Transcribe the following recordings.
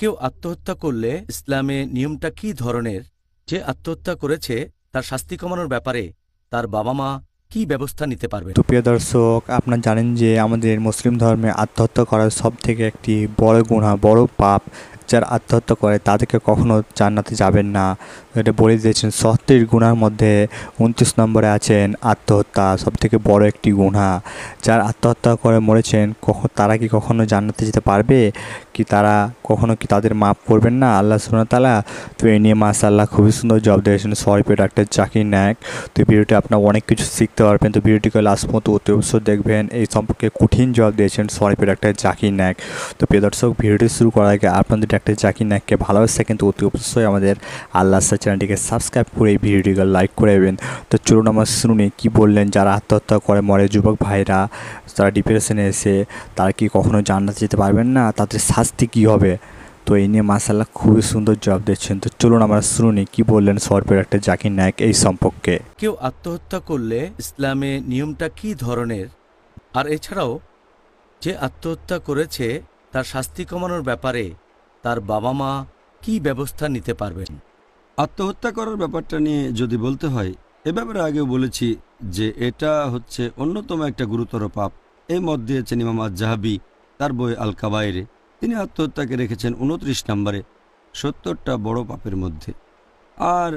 কেউ আত্মহত্যা করলে ইসলামে নিয়মটা কী ধরনের? যে আত্মহত্যা করেছে তার শাস্তি কমানোর ব্যাপারে তার বাবা মা কী ব্যবস্থা নিতে পারবেন? তো প্রিয় দর্শক, আপনারা জানেন যে আমাদের মুসলিম ধর্মে আত্মহত্যা করা সবথেকে একটি বড় গুনাহ, বড় পাপ। যারা আত্মহত্যা করে তাদেরকে কখনো জান্নাতে যাবেন না, এটা বলে দিয়েছেন। ৭০ গুনার মধ্যে ২৯ নম্বরে আছেন আত্মহত্যা, সবথেকে বড় একটি গুনাহ। যারা আত্মহত্যা করে মরেছেন, তারা কি কখনো জান্নাতে যেতে পারবে? কি তারা কখনো কি তাদের মাফ করবেন না আল্লাহ সুবহানাহু ওয়া তাআলা? তো এই নিয়ে মাশাআল্লাহ খুবই সুন্দর জবাব দিয়েছেন সরিফের ডাক্তার জাকির নায়েক। তো ভিডিওটি আপনারা অনেক কিছু শিখতে পারবেন। তো ভিডিওটিকে লাস্ট পর্যন্ত অতি অবশ্যই দেখবেন। এই সম্পর্কে কঠিন জবাব দিয়েছেন সরিফের ডাক্তার জাকির নায়েক। তো প্রিয় দর্শক, ভিডিওটি শুরু করার আগে আপনাদের ডাক্তার জাকির নায়েককে ভালোবাসা কিন্তু অতি অবশ্যই আমাদের আল্লাহ চ্যানেলটিকে সাবস্ক্রাইব করে এই ভিডিওটিকে লাইক করে দেবেন। তো চলুন আমরা শুনি কি বললেন। যারা আত্মহত্যা করে মরে, যুবক ভাইরা, তারা ডিপ্রেশনে এসে তারা কি কখনো জান্নাতে যেতে পারবেন না? তাদের শাস্তি কি হবে? তো এই নিয়ে মাশাআল্লাহ খুবই সুন্দর জবাব দিচ্ছেন। তো চলুন আমরা শুনি কি বললেন সরিফের ডাক্তার জাকির নায়েক এই সম্পর্কে। কেউ আত্মহত্যা করলে ইসলামে নিয়মটা কী ধরনের? আর এছাড়াও যে আত্মহত্যা করেছে তার শাস্তি কমানোর ব্যাপারে তার বাবা মা কী ব্যবস্থা নিতে পারবেন? আত্মহত্যা করার ব্যাপারটা নিয়ে যদি বলতে হয়, এ ব্যাপারে আগেও বলেছি যে এটা হচ্ছে অন্যতম একটা গুরুতর পাপ। এই মত দিয়েছেন ইমাম আজ-জাহাবি তার বই আল কাবায়েরে। তিনি আত্মহত্যাকে রেখেছেন ২৯ নম্বরে ৭০টা বড় পাপের মধ্যে। আর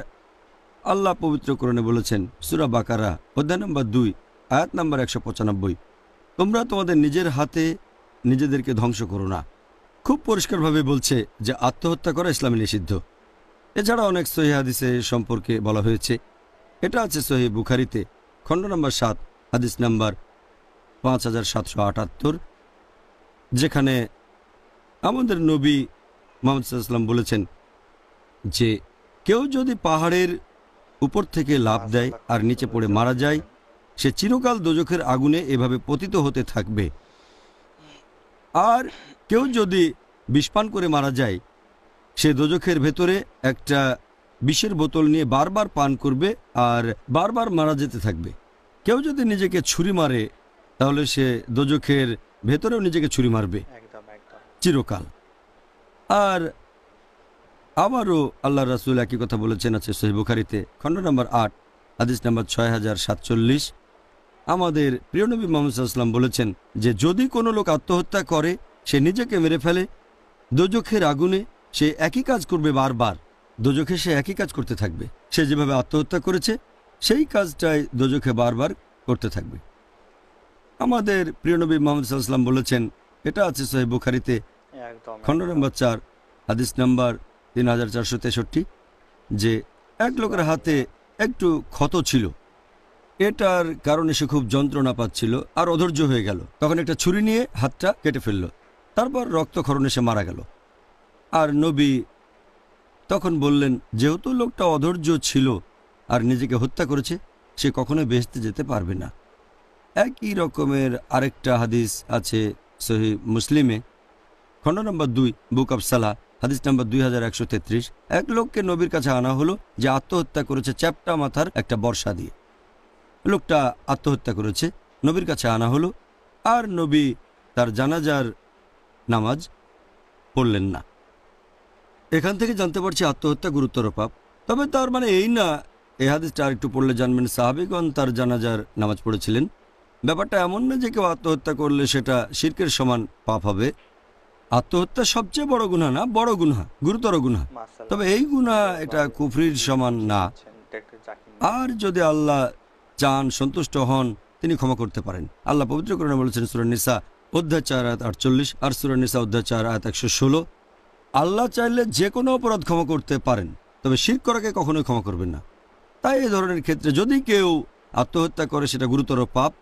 আল্লাহ পবিত্র কোরআনে বলেছেন সূরা বাকারা অধ্যায় নম্বর ২ আয়াত নম্বর ১৯৫, তোমরা তোমাদের নিজের হাতে নিজেদেরকে ধ্বংস করো না। খুব পরিষ্কারভাবে বলছে যে আত্মহত্যা করা ইসলামে নিষিদ্ধ। এছাড়া অনেক সহিহ হাদিসে সম্পর্কে বলা হয়েছে। এটা আছে সহিহ বুখারীতে খণ্ড নম্বর ৭ হাদিস নম্বর ৫৭৭৭, যেখানে আমাদের নবী মুহাম্মদ সাল্লাল্লাহু আলাইহি ওয়াসাল্লাম বলেছেন যে কেউ যদি পাহাড়ের উপর থেকে লাফ দেয় আর নিচে পড়ে মারা যায়, সে চিরকাল দোজখের আগুনে এভাবে পতিত হতে থাকবে। আর কেউ যদি বিষ পান করে মারা যায়, সে দোজখের ভেতরে একটা বিষের বোতল নিয়ে বারবার পান করবে আর বারবার মারা যেতে থাকবে। কেউ যদি নিজেকে ছুরি মারে, তাহলে সে দোজখের ভেতরেও নিজেকে ছুরি মারবে চিরকাল। আর আবারও আল্লাহ রাসূল একই কথা বলেছেন, আছে সহিহ বুখারীতে খণ্ড নম্বর ৮ হাদিস নম্বর ৬০৪৭। আমাদের প্রিয় নবী মুহাম্মদ সাল্লাল্লাহু আলাইহি ওয়াসাল্লাম বলেছেন যে যদি কোনো লোক আত্মহত্যা করে, সে নিজেকে মেরে ফেলে, দোজখের আগুনে সে একই কাজ করবে বারবার। দোজখে সে একই কাজ করতে থাকবে। সে যেভাবে আত্মহত্যা করেছে সেই কাজটাই দোজখে বারবার করতে থাকবে। আমাদের প্রিয় নবী মুহাম্মদ সাল্লাল্লাহু আলাইহি ওয়াসাল্লাম বলেছেন, এটা আছে সহিহ বুখারীতে খণ্ড নম্বর ৪ হাদিস নম্বর ৩৪৬৩, যে এক লোকের হাতে একটু ক্ষত ছিল। এটার কারণে সে খুব যন্ত্রণা পাচ্ছিল আর অধৈর্য হয়ে গেল। তখন একটা ছুরি নিয়ে হাতটা কেটে ফেলল, তারপর রক্তক্ষরণে সে মারা গেল। আর নবী তখন বললেন, যেহেতু লোকটা অধৈর্য ছিল আর নিজেকে হত্যা করেছে, সে কখনোই বেহেশতে যেতে পারবে না। একই রকমের আরেকটা হাদিস আছে সহিহ মুসলিমে খণ্ড নম্বর ২ বুক অব সালাহ হাদিস নম্বর ২১৩৩। এক লোককে নবীর কাছে আনা হলো যে আত্মহত্যা করেছে চ্যাপ্টা মাথার একটা বর্ষা দিয়ে। লোকটা আত্মহত্যা করেছে, নবীর কাছে আনা হলো, আর নবী তার জানাজার নামাজ পড়লেন না। এখান থেকে জানতে পারছি আত্মহত্যা গুরুতর পাপ। তবে তার মানে এই না, এই হাদিসটা আর একটু পড়লে জানবেন সাহাবীগণ তার জানাজার নামাজ পড়েছিলেন। ব্যাপারটা এমন না যে কেউ আত্মহত্যা করলে সেটা শিরকের সমান পাপ হবে। আত্মহত্যা সবচেয়ে বড় গুনাহ না, বড় গুনাহ, গুরুতর গুনাহ। তবে এই গুনাহ এটা কুফরির সমান না। আর যদি আল্লাহ চান, সন্তুষ্ট হন, তিনি ক্ষমা করতে পারেন। আল্লাহ পবিত্র কোরআনে বলেছেন সূরা নিসা অধ্যায় ৪ আয়াত ৪৮ আর সূরা নিসা অধ্যায় ৪ আয়াত ১১৬, আল্লাহ চাইলে যে কোনো অপরাধ ক্ষমা করতে পারেন, তবে শিরক করাকে কখনোই ক্ষমা করবেন না। তাই এই ধরনের ক্ষেত্রে যদি কেউ আত্মহত্যা করে সেটা গুরুতর পাপ।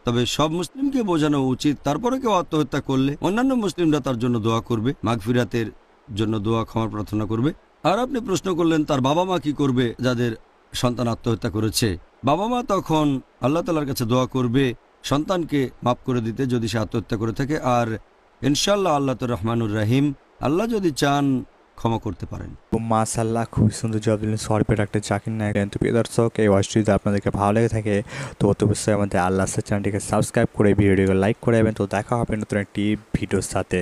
তবে সব মুসলিমকে বোঝানো উচিত, তারপরে কেউ আত্মহত্যা করলে অন্যান্য মুসলিমরা তার জন্য দোয়া করবে, মাগফিরাতের জন্য দোয়া, ক্ষমা প্রার্থনা করবে। আর আপনি প্রশ্ন করলেন তার বাবা মা কি করবে যাদের সন্তান আত্মহত্যা করেছে। বাবা মা তখন আল্লাহ তাআলার কাছে দোয়া করবে সন্তানকে মাফ করে দিতে যদি সে আত্মহত্যা করে থাকে। আর ইনশাআল্লাহ আল্লাহ তো রহমানুর রাহিম, আল্লাহ যদি চান ক্ষমা করতে পারেন। মাশাআল্লাহ খুবই সুন্দর জবাব দিলেন সরিফের ডাক্তার জাকির নায়েক। তো প্রিয় দর্শক, এই ওয়াইসটি যদি আপনাদেরকে ভালো লেগে থাকে তো অবশ্যই আমাদের আল্লাহ চ্যানেলটিকে সাবস্ক্রাইব করে ভিডিওটিকে লাইক করে দেবেন। তো দেখা হবে নতুন একটি ভিডিওর সাথে।